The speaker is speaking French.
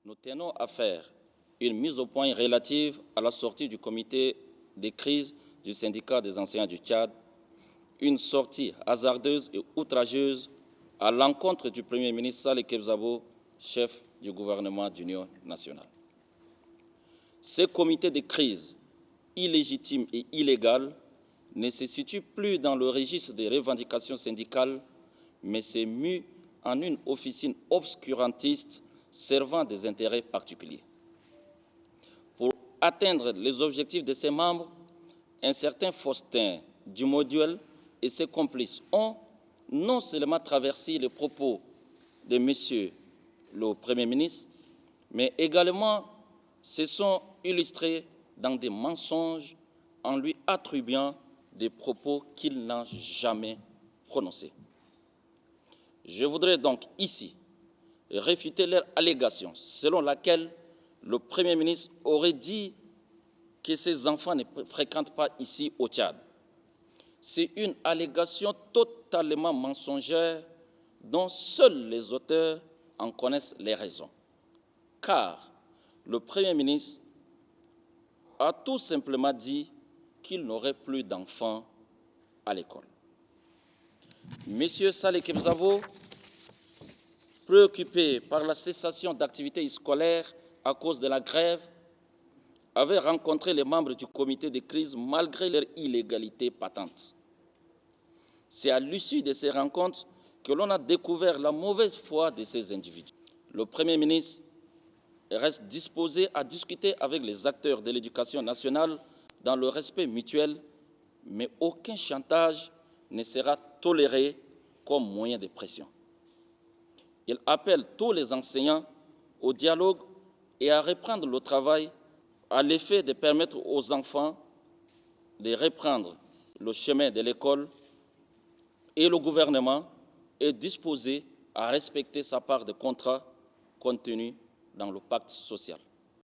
Nous tenons à faire une mise au point relative à la sortie du comité de crise du syndicat des enseignants du Tchad, une sortie hasardeuse et outrageuse à l'encontre du Premier ministre Saleh Kebzabo, chef du gouvernement d'union nationale. Ce comité de crise illégitime et illégal ne se situe plus dans le registre des revendications syndicales, mais s'est mu en une officine obscurantiste servant des intérêts particuliers. Pour atteindre les objectifs de ses membres, un certain Faustin Dumauduel et ses complices ont non seulement traversé les propos de M. le Premier ministre, mais également se sont illustrés dans des mensonges en lui attribuant des propos qu'il n'a jamais prononcés. Je voudrais donc ici réfuter leur allégation selon laquelle le Premier ministre aurait dit que ses enfants ne fréquentent pas ici au Tchad. C'est une allégation totalement mensongère dont seuls les auteurs en connaissent les raisons. Car le Premier ministre a tout simplement dit qu'il n'aurait plus d'enfants à l'école. Monsieur Saleh Kebzabo, préoccupé par la cessation d'activités scolaires à cause de la grève, avait rencontré les membres du comité de crise malgré leur illégalité patente. C'est à l'issue de ces rencontres que l'on a découvert la mauvaise foi de ces individus. Le Premier ministre reste disposé à discuter avec les acteurs de l'éducation nationale dans le respect mutuel, mais aucun chantage ne sera toléré comme moyen de pression. Il appelle tous les enseignants au dialogue et à reprendre le travail à l'effet de permettre aux enfants de reprendre le chemin de l'école, et le gouvernement est disposé à respecter sa part de contrat contenu dans le pacte social.